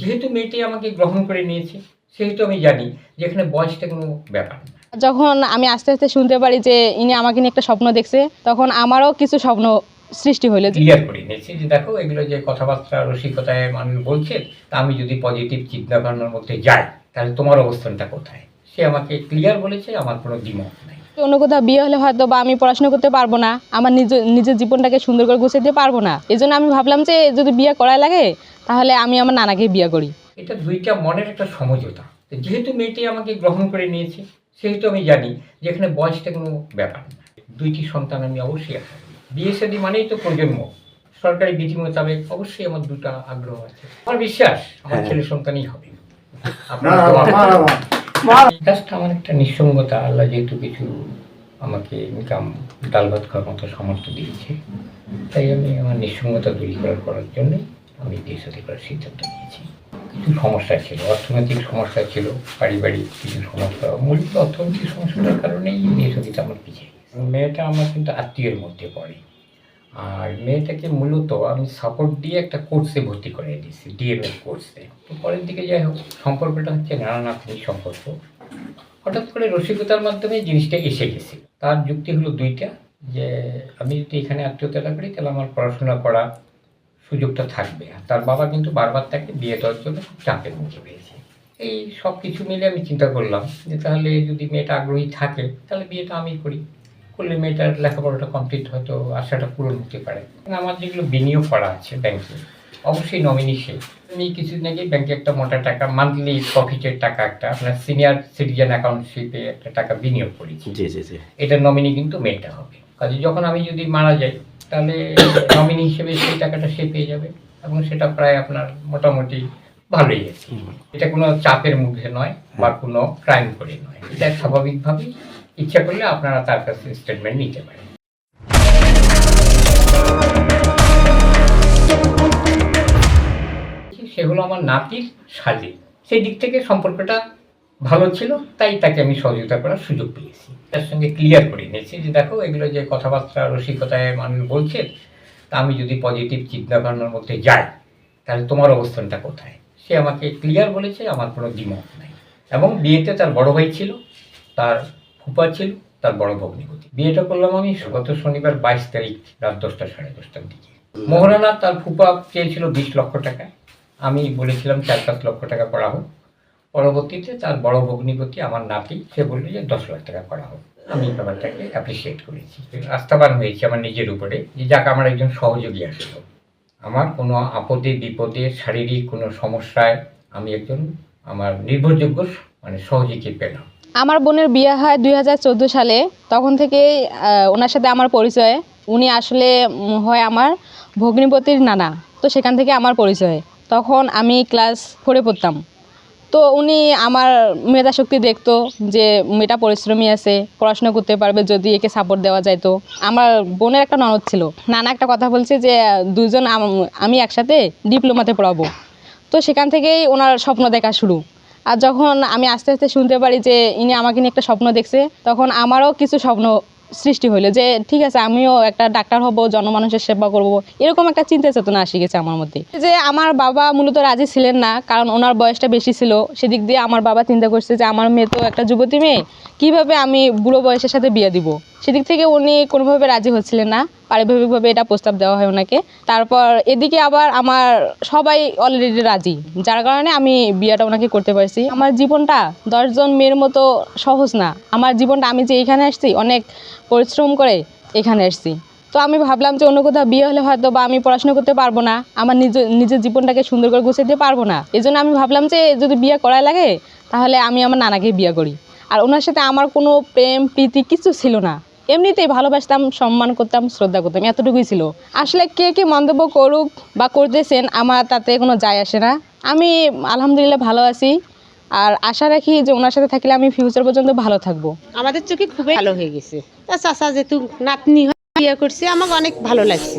যেহেতু মেয়েটি আমাকে গ্রহণ করে নিয়েছে, সেহেতু আমি জানি যে এখানে বয়সটা কোনো ব্যাপার না। যখন আমি আস্তে আস্তে শুনতে পারি যে ইনি আমাকে নিয়ে একটা স্বপ্ন দেখছে, তখন আমারও কিছু স্বপ্ন সৃষ্টি হইলো। ক্লিয়ার করে নিয়েছি যে দেখো এগুলো যে কথাবার্তা রসিকতায় মানুষ বলছে, তা আমি যদি পজিটিভ চিন্তা ভাবনার মধ্যে যাই তাহলে তোমার অবস্থানটা কোথায়? সে আমাকে ক্লিয়ার বলেছে, আমার কোনো দ্বিমত নাই। অন্য কোথাও বিয়ে হলে হয়তো বা আমি পড়াশোনা করতে পারবো না, আমার নিজের জীবনটাকে সুন্দর করে গুছিয়ে দিতে পারবো না। এই জন্য আমি ভাবলাম যে যদি বিয়ে করাই লাগে তাহলে আমি আমার নানাকে বিয়ে করি। এটা দুইটা মনের একটা সমঝোতা। যেহেতু মেয়েটি আমাকে গ্রহণ করে নিয়েছে, সেহেতু আমি জানি যে এখানে বয়সটা কোনো ব্যাপার না। দুইটি সন্তান আমি অবশ্যই আশা করি। বিয়ে শাদী মানেই তো প্রজন্ম। সরকারি বিধি মোতাবেক অবশ্যই আমার দুটা আগ্রহ আছে। আমার বিশ্বাস আমার ছেলে সন্তানই হবে। জাস্ট আমার একটা নিঃসঙ্গতা, আল্লাহ যেহেতু কিছু আমাকে ইনকাম ডাল ভাত খাওয়ার মতো সামর্থ্য দিয়েছে, তাই আমি আমার নিঃসঙ্গতা দূর করার জন্যই আমি বিয়ে শাদী করার সিদ্ধান্ত নিয়েছি। কিছু সমস্যা ছিল, অর্থনৈতিক সমস্যা ছিল, পারিবারিক কিছু সমস্যা, মূলত অর্থনৈতিক সমস্যাটার কারণেই বিয়ে শাদীটা আমার পিছিয়ে গেছে। মেয়েটা আমার কিন্তু আত্মীয়ের মধ্যে পড়ে, আর মেয়েটাকে মূলত আমি সাপোর্ট দিয়ে একটা কোর্সে ভর্তি করে দিয়েছি, ডিএমএড কোর্সে। তো পরের দিকে যাই হোক, সম্পর্কটা হচ্ছে নানা নাতনির সম্পর্ক। হঠাৎ করে রসিকতার মাধ্যমে জিনিসটা এসে গেছে। তার যুক্তি হলো দুইটা, যে আমি যদি এখানে আত্মীয়তা করি তাহলে আমার পড়াশোনা করা সুযোগটা থাকবে। আর তার বাবা কিন্তু বারবার তাকে বিয়ে দেওয়ার জন্য খুব চাপের মুখে পেয়েছে। এই সব কিছু মিলে আমি চিন্তা করলাম যে তাহলে যদি মেয়েটা আগ্রহী থাকে তাহলে বিয়েটা আমি করি। করলে মেয়েটার লেখাপড়াটা কমপ্লিট হয়তো আশাটা পূরণ হতে পারে। আমার যেগুলো বিনিয়োগ করা আছে ব্যাংকে, অবশ্যই নমিনি সে। আমি কিছুদিন আগে ব্যাংকে একটা মোটা টাকা মান্থলি প্রফিটের টাকা একটা আপনার সিনিয়র সিটিজেন অ্যাকাউন্টশিপে একটা টাকা বিনিয়োগ করেছি। এটার নমিনি কিন্তু মেয়েটা হবে। কাজে যখন আমি যদি মারা যাই তাহলে নমিনি হিসেবে সেই টাকাটা সে পেয়ে যাবে, এবং সেটা প্রায় আপনার মোটামুটি ভালোই আছে। এটা কোনো চাপের মুখে নয় বা কোনো ক্রাইম করে নয়। এটা স্বাভাবিকভাবেই ইচ্ছা করলে আপনারা তার কাছে স্টেটমেন্ট নিতে পারেন। সেগুলো আমার নাতির শালী, সেই দিক থেকে সম্পর্কটা ভালো ছিল, তাই তাকে আমি সহযোগিতা করার সুযোগ পেয়েছি। তার সঙ্গে ক্লিয়ার করে নিয়েছি যে দেখো এগুলো যে কথাবার্তা রসিকতায় মানুষ বলছে, তা আমি যদি পজিটিভ চিন্তা ভাবনার মধ্যে যাই তাহলে তোমার অবস্থানটা কোথায়? সে আমাকে ক্লিয়ার বলেছে, আমার কোনো দ্বিমত নাই। এবং বিয়েতে তার বড় ভাই ছিল, তার ফুপা ছিল, তার বড় ভগ্নিপতি। বিয়েটা করলাম আমি গত শনিবার 22 তারিখ রাত 10টা সাড়ে 10টার দিকে। মোহরানা তার ফুপা চেয়েছিল 20 লক্ষ টাকা, আমি বলেছিলাম 4-5 লক্ষ টাকা করা হোক। পরবর্তীতে তার বড় ভগ্নিপতি আমার নাতি, সে বলল যে 10 লাখ টাকা করা হোক। আমি ব্যাপারটাকে অ্যাপ্রিসিয়েট করেছি, আস্থাবান হয়েছি আমার নিজের উপরে যে যাক আমার একজন সহযোগী আসলো। আমার কোনো আপদে বিপদে শারীরিক কোনো সমস্যায় আমি একজন আমার নির্ভরযোগ্য সহযোগী পেলাম। আমার বোনের বিয়ে হয় 2014 সালে। তখন থেকে ওনার সাথে আমার পরিচয়। উনি আসলে হয় আমার ভগ্নিপতির নানা। তো সেখান থেকে আমার পরিচয়। তখন আমি ক্লাস 4-এ পড়তাম। তো উনি আমার মেধা শক্তি দেখতো যে মেয়েটা পরিশ্রমী আছে, পড়াশোনা করতে পারবে যদি একে সাপোর্ট দেওয়া যায়। তো আমার বোনের একটা ননদ ছিল, নানা একটা কথা বলছে যে দুজন আমি একসাথে ডিপ্লোমাতে পড়াবো। তো সেখান থেকেই ওনার স্বপ্ন দেখা শুরু। আর যখন আমি আস্তে আস্তে শুনতে পারি যে ইনি আমাকে নিয়ে একটা স্বপ্ন দেখছে, তখন আমারও কিছু স্বপ্ন সৃষ্টি হইলো যে ঠিক আছে আমিও একটা ডাক্তার হব, জনমানুষের সেবা করব, এরকম একটা চিন্তা চেতনা আসি গেছে আমার মধ্যে। যে আমার বাবা মূলত রাজি ছিলেন না, কারণ ওনার বয়সটা বেশি ছিল। সেদিক দিয়ে আমার বাবা চিন্তা করছে যে আমার মেয়ে তো একটা যুবতী মেয়ে, কীভাবে আমি বুড়ো বয়সের সাথে বিয়ে দিব। সেদিক থেকে উনি কোনোভাবে রাজি হচ্ছিলেন না। পারিবারিকভাবে এটা প্রস্তাব দেওয়া হয় ওনাকে। তারপর এদিকে আবার আমার সবাই অলরেডি রাজি, যার কারণে আমি বিয়েটা ওনাকে করতে পারছি। আমার জীবনটা 10 জন মেয়ের মতো সহজ না। আমার জীবনটা, আমি যে এখানে আসছি অনেক পরিশ্রম করে এখানে আসছি। তো আমি ভাবলাম যে অন্য কোথাও বিয়ে হলে হয়তো বা আমি পড়াশোনা করতে পারবো না, আমার নিজের জীবনটাকে সুন্দর করে গুছিয়ে দিতে পারবো না। এই জন্য আমি ভাবলাম যে যদি বিয়ে করাই লাগে তাহলে আমি আমার নানাকে বিয়ে করি। আর ওনার সাথে আমার কোনো প্রেম প্রীতি কিছু ছিল না, এমনিতেই ভালোবাসতাম, সম্মান করতাম, শ্রদ্ধা করতাম, এতটুকুই ছিল। আসলে কে কে মন্তব্য করুক বা করতেছেন আমার তাতে কোনো যায় আসে না। আমি আলহামদুলিল্লাহ ভালো আছি, আর আশা রাখি যে ওনার সাথে থাকলে আমি ফিউচার পর্যন্ত ভালো থাকবো। আমাদের চোখে খুবই ভালো হয়ে গেছে। চাচা যেহেতু নাতনি বিয়ে করছে, আমাকে অনেক ভালো লাগছে।